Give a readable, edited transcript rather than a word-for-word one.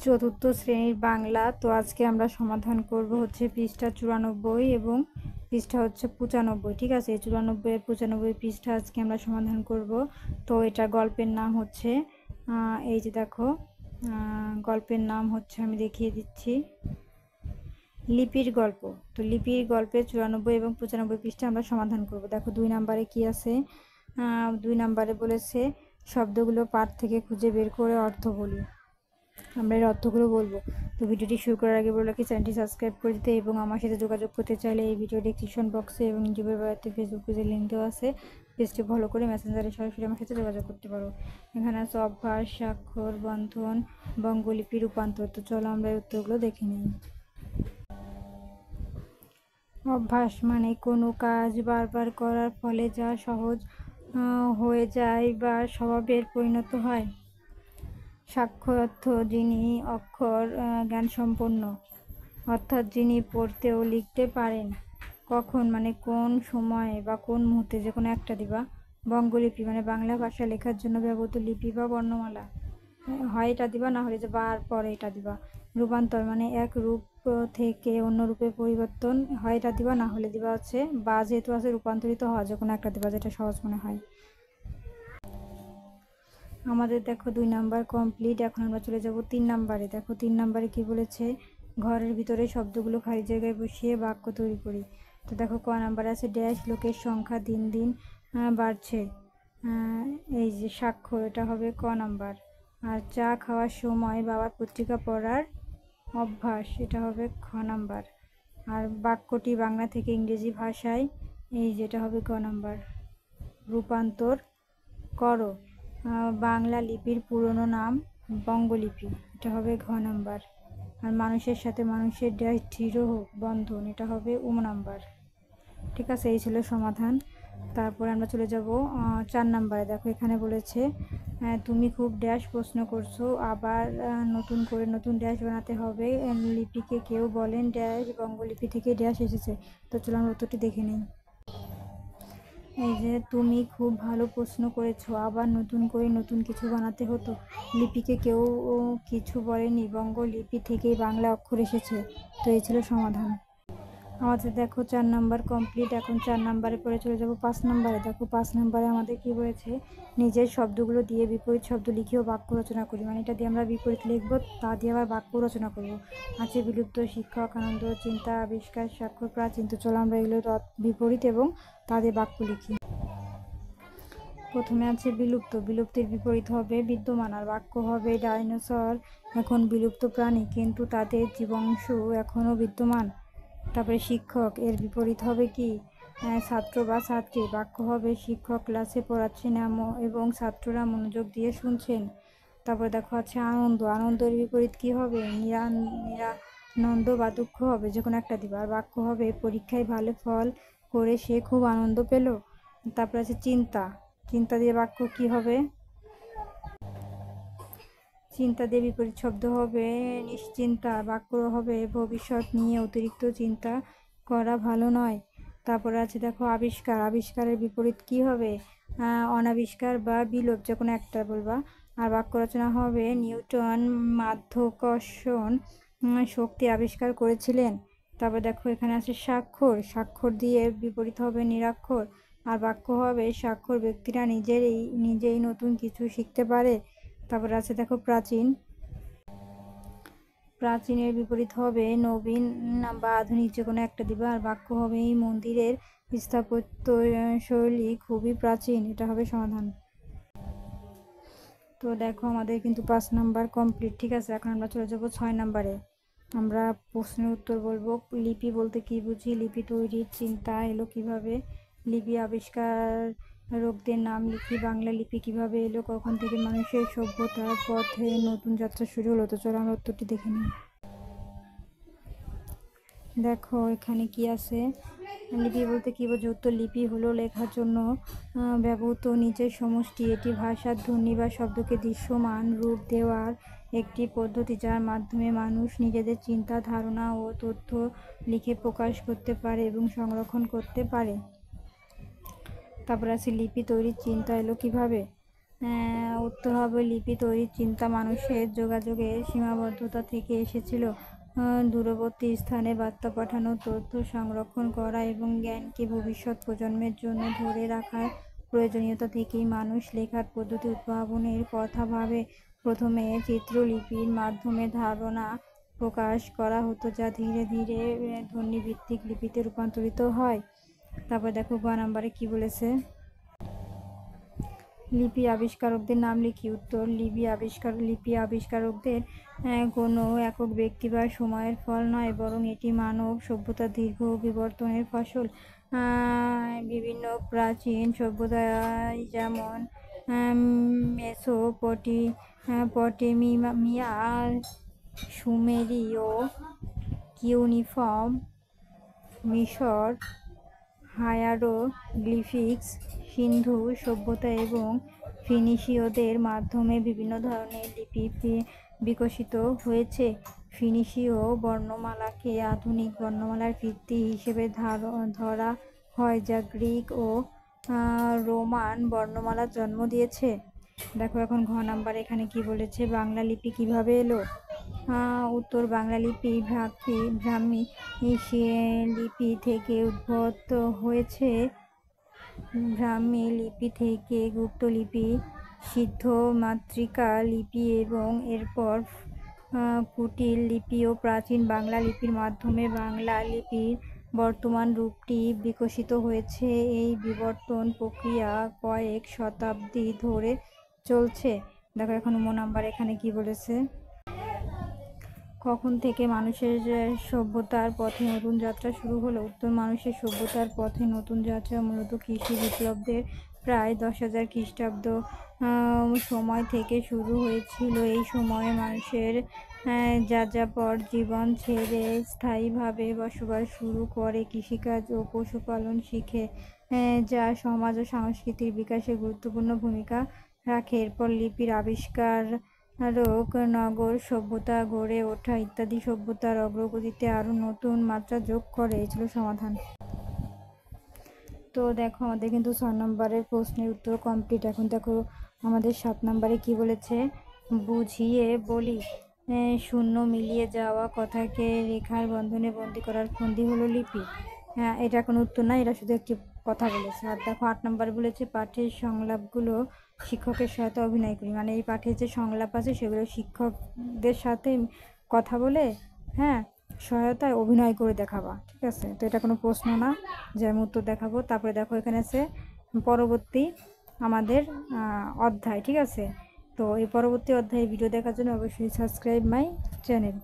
চতুর্থ শ্রেণীর বাংলা। তো আজকে আমরা সমাধান করব হচ্ছে পৃষ্ঠা 94 এবং পৃষ্ঠা হচ্ছে 95। ঠিক আছে, 94 আর 95 পৃষ্ঠা আজকে আমরা সমাধান করব। তো এটা গল্পের নাম হচ্ছে এই যে দেখো, গল্পের নাম হচ্ছে, আমি দেখিয়ে দিচ্ছি, লিপির গল্প। তো লিপির গল্পের 94 এবং 95 পৃষ্ঠা আমরা সমাধান করব। দেখো 2 নম্বরে কি আছে, 2 নম্বরে বলেছে শব্দগুলো পাঠ থেকে খুঁজে বের করে অর্থ বলি। আমরা এর অর্থগুলো বলবো। তো ভিডিওটি শুরু করার আগে বলে রাখি, চ্যানেলটি সাবস্ক্রাইব করে দিতে এবং আমার সাথে যোগাযোগ করতে চাইলে এই ভিডিও ডেসক্রিপশন বক্সে এবং ইউটিউবের বাড়িতে ফেসবুক পেজের লিঙ্ক দেওয়া আছে। পেজটি ফলো করে মেসেঞ্জারে সরাসরি আমার সাথে যোগাযোগ করতে পারো। এখানে আছে অভ্যাস, স্বাক্ষর, বন্ধন, বঙ্গলিপি, রূপান্তর। তো চলো আমরা এই উত্তরগুলো দেখে নিই। অভ্যাস মানে কোনো কাজ বারবার করার ফলে যা সহজ হয়ে যায় বা স্বভাবের পরিণত হয়। স্বাক্ষর অর্থ যিনি অক্ষর জ্ঞান সম্পন্ন, অর্থাৎ যিনি পড়তে ও লিখতে পারেন। কখন মানে কোন সময়ে বা কোন মুহূর্তে, যে কোনো একটা দিবা। বঙ্গলিপি মানে বাংলা ভাষা লেখার জন্য ব্যবহৃত লিপি বা বর্ণমালা, হয় এটা দিবা, না হলে যে বার পরে এটা দিবা। রূপান্তর মানে এক রূপ থেকে অন্য রূপে পরিবর্তন, হয় এটা দিবা, না হলে দিবা হচ্ছে বা, যেহেতু আছে রূপান্তরিত হওয়া, যে কোনো একটা দিবা যেটা সহজ মনে হয়। আমাদের দেখো 2 নাম্বার কমপ্লিট। এখন আমরা চলে যাব 3 নাম্বারে। দেখো 3 নাম্বারে কি বলেছে, ঘরের ভিতরে শব্দগুলো খালি জায়গায় বসিয়ে বাক্য তৈরি করি। তো দেখো ক নাম্বারে আছে ড্যাশ লোকের সংখ্যা দিন দিন বাড়ছে। এই যে স্বাক্ষর, এটা হবে ক নাম্বার। আর চা খাওয়ার সময় বাবার পত্রিকা পড়ার অভ্যাস, এটা হবে খ নাম্বার। আর বাক্যটি বাংলা থেকে ইংরেজি ভাষায়, এই যেটা হবে গ নাম্বার। রূপান্তর করো, বাংলা লিপির পুরনো নাম বঙ্গলিপি, এটা হবে ঘ নাম্বার। আর মানুষের সাথে মানুষের ড্যাশ দৃঢ় হোক বন্ধন, এটা হবে উম নাম্বার। ঠিক আছে, এই ছিল সমাধান। তারপরে আমরা চলে যাব 4 নাম্বারে। দেখো এখানে বলেছে তুমি খুব ড্যাশ প্রশ্ন করছো, আবার নতুন করে নতুন ড্যাশ বানাতে হবে। লিপিকে কেউ বলেন ড্যাশ বঙ্গলিপি থেকে ড্যাশ এসেছে। তো চলো আমরা উত্তরটি দেখে নিই। এই যে তুমি খুব ভালো প্রশ্ন করেছো, আবার নতুন করে নতুন কিছু বানাতে হতো। লিপিকে কেউ কিছু বলেনি, বঙ্গলিপি থেকেই বাংলা অক্ষর এসেছে। তো এই ছিল সমাধান। আমাদের দেখো 4 নাম্বার কমপ্লিট। এখন 4 নাম্বারে পরে চলে যাব 5 নাম্বারে। দেখো 5 নাম্বারে আমাদের কি বলেছে, নিজের শব্দগুলো দিয়ে বিপরীত শব্দ লিখেও বাক্য রচনা করি। মানে এটা দিয়ে আমরা বিপরীত লিখবো, তা দিয়ে আবার বাক্য রচনা করব। আছে বিলুপ্ত, শিক্ষক, আনন্দ, চিন্তা, আবিষ্কার, স্বাক্ষর, প্রাচীন। তো চলো আমরা এগুলো বিপরীত এবং তা দিয়ে বাক্য লিখি। প্রথমে আছে বিলুপ্ত, বিলুপ্তির বিপরীত হবে বিদ্যমান। আর বাক্য হবে ডাইনোসর এখন বিলুপ্ত প্রাণী, কিন্তু তাদের জীবাংশ এখনও বিদ্যমান। তারপরে শিক্ষক, এর বিপরীত হবে কি, ছাত্র বা ছাত্রী। বাক্য হবে শিক্ষক ক্লাসে পড়াচ্ছেন এবং ছাত্ররা মনোযোগ দিয়ে শুনছেন। তারপরে দেখো আছে আনন্দ, আনন্দের বিপরীত কি হবে, নিরানন্দ বা দুঃখ হবে, যে কোনো একটা দিবা। আর বাক্য হবে পরীক্ষায় ভালো ফল করে সে খুব আনন্দ পেল। তারপরে আছে চিন্তা, চিন্তা দিয়ে বাক্য কি হবে, চিন্তা দিয়ে বিপরীত শব্দ হবে নিশ্চিন্তা। বাক্য হবে ভবিষ্যৎ নিয়ে অতিরিক্ত চিন্তা করা ভালো নয়। তারপরে আছে দেখো আবিষ্কার, আবিষ্কারের বিপরীত কি হবে, অনাবিষ্কার বা বিলোপ, যে কোনো একটা বলবা। আর বাক্য রচনা হবে নিউটন মাধ্যাকর্ষণ শক্তি আবিষ্কার করেছিলেন। তারপর দেখো এখানে আছে স্বাক্ষর, স্বাক্ষর দিয়ে বিপরীত হবে নিরক্ষর। আর বাক্য হবে স্বাক্ষর ব্যক্তিরা নিজেই নতুন কিছু শিখতে পারে। তারপরে আছে দেখো প্রাচীন, প্রাচীনের বিপরীত হবে নবীন বা আধুনিক, যে কোনো একটা দিবা। আর বাক্য হবে এই মন্দিরের স্থাপত্য শৈলী খুবই প্রাচীন, এটা হবে সমাধান। তো দেখো আমাদের কিন্তু 5 নাম্বার কমপ্লিট। ঠিক আছে, এখন আমরা চলে যাব 6 নাম্বারে। আমরা প্রশ্নের উত্তর বলবো। লিপি বলতে কি বুঝি, লিপি তৈরির চিন্তা এলো কিভাবে, লিপি আবিষ্কারকদের নাম লিখি, বাংলা লিপি কিভাবে এলো, কখন থেকে মানুষের সভ্যতার পথে নতুন যাত্রা শুরু হলো। তো চলো আমরা উত্তরটি দেখে নিই। দেখো এখানে কি আছে, লিপি বলতে কি বোঝো, উত্তর লিপি হলো লেখার জন্য ব্যবহৃত নিচের সমষ্টি। এটি ভাষার ধ্বনি বা শব্দকে দৃশ্যমান রূপ দেওয়ার একটি পদ্ধতি, যার মাধ্যমে মানুষ নিজেদের চিন্তা, ধারণা ও তথ্য লিখে প্রকাশ করতে পারে এবং সংরক্ষণ করতে পারে। তারপর আছে লিপি তৈরির চিন্তা এলো কিভাবে। উত্তর হবে লিপি তৈরির চিন্তা মানুষের যোগাযোগের সীমাবদ্ধতা থেকে এসেছিল। দূরবর্তী স্থানে বার্তা পাঠানো, তথ্য সংরক্ষণ করা এবং জ্ঞানকে ভবিষ্যৎ প্রজন্মের জন্য ধরে রাখার প্রয়োজনীয়তা থেকেই মানুষ লেখার পদ্ধতি উদ্ভাবনের কথা ভাবে। প্রথমে চিত্রলিপির মাধ্যমে ধারণা প্রকাশ করা হতো, যা ধীরে ধীরে ধ্বনিভিত্তিক লিপিতে রূপান্তরিত হয়। তারপর দেখো গ নাম্বারে কি বলেছে, লিপি আবিষ্কারকদের নাম লিখি। উত্তর, লিপি আবিষ্কারকদের কোনো একক ব্যক্তি বা সময়ের ফল নয়, বরং এটি মানব সভ্যতার দীর্ঘ বিবর্তনের ফসল। বিভিন্ন প্রাচীন সভ্যতায় যেমন মেসোপটেমিয়া, সুমেরীয়, কিউনিফর্ম, মিশর, হায়ারোগ্লিফিক্স, সিন্ধু সভ্যতা এবং ফিনিশীয়দের মাধ্যমে বিভিন্ন ধরনের লিপি বিকশিত হয়েছে। ফিনিশীয় বর্ণমালাকে আধুনিক বর্ণমালার ভিত্তি হিসেবে ধরা হয়, যা গ্রিক ও রোমান বর্ণমালার জন্ম দিয়েছে। দেখো এখন ঘ নাম্বার এখানে কি বলেছে, বাংলা লিপি কিভাবে এলো। উত্তর, বাংলা লিপি ব্রাহ্মী লিপি থেকে উদ্ভূত হয়েছে। ব্রাহ্মী লিপি থেকে গুপ্তলিপি, সিদ্ধ মাতৃকা লিপি এবং এরপর কুটিল লিপি ও প্রাচীন বাংলা লিপির মাধ্যমে বাংলা লিপির বর্তমান রূপটি বিকশিত হয়েছে। এই বিবর্তন প্রক্রিয়া কয়েক শতাব্দী ধরে চলছে। দেখো এখন ম নাম্বার এখানে কি বলেছে, কখন থেকে মানুষের সভ্যতার পথে নতুন যাত্রা শুরু হলো। উত্তর, মানুষের সভ্যতার পথে নতুন যাত্রা মূলত কৃষি বিপ্লবের প্রায় 10,000 খ্রিস্টাব্দ সময় থেকে শুরু হয়েছিল। এই সময়ে মানুষের যাযাবর জীবন ছেড়ে স্থায়ীভাবে বসবাস শুরু করে, কৃষিকাজ ও পশুপালন শিখে, যা সমাজ ও সংস্কৃতির বিকাশে গুরুত্বপূর্ণ ভূমিকা রাখে। এরপর লিপির আবিষ্কার, নগর সভ্যতা গড়ে ওঠা ইত্যাদি সভ্যতার অগ্রগতিতে আরো নতুন মাত্রা যোগ করে। এই ছিল সমাধান। তো দেখো আমাদের কিন্তু 6 নম্বরের প্রশ্নের উত্তর কমপ্লিট। এখন দেখো আমাদের 7 নম্বরে কি বলেছে, বুঝিয়ে বলি। শূন্য মিলিয়ে যাওয়া কথাকে রেখার বন্ধনে বন্দি করার ফন্দি হলো লিপি। এটা কোনো উত্তর না, এটা শুধু একটি কথা বলেছে। আর দেখো 8 নম্বর বলেছে, পাঠের সংলাপগুলো শিক্ষকের সাথে অভিনয় করি। মানে এই পাঠে যে সংলাপ আছে সেগুলো শিক্ষকদের সাথে কথা বলে সহায়তায় অভিনয় করে দেখাবা, ঠিক আছে। তো এটা কোনো প্রশ্ন না যে আমি উত্তর দেখাবো। তারপরে দেখো এখানে আছে পরবর্তী আমাদের অধ্যায়, ঠিক আছে। তো এই পরবর্তী অধ্যায়ে ভিডিও দেখার জন্য অবশ্যই সাবস্ক্রাইব মাই চ্যানেল।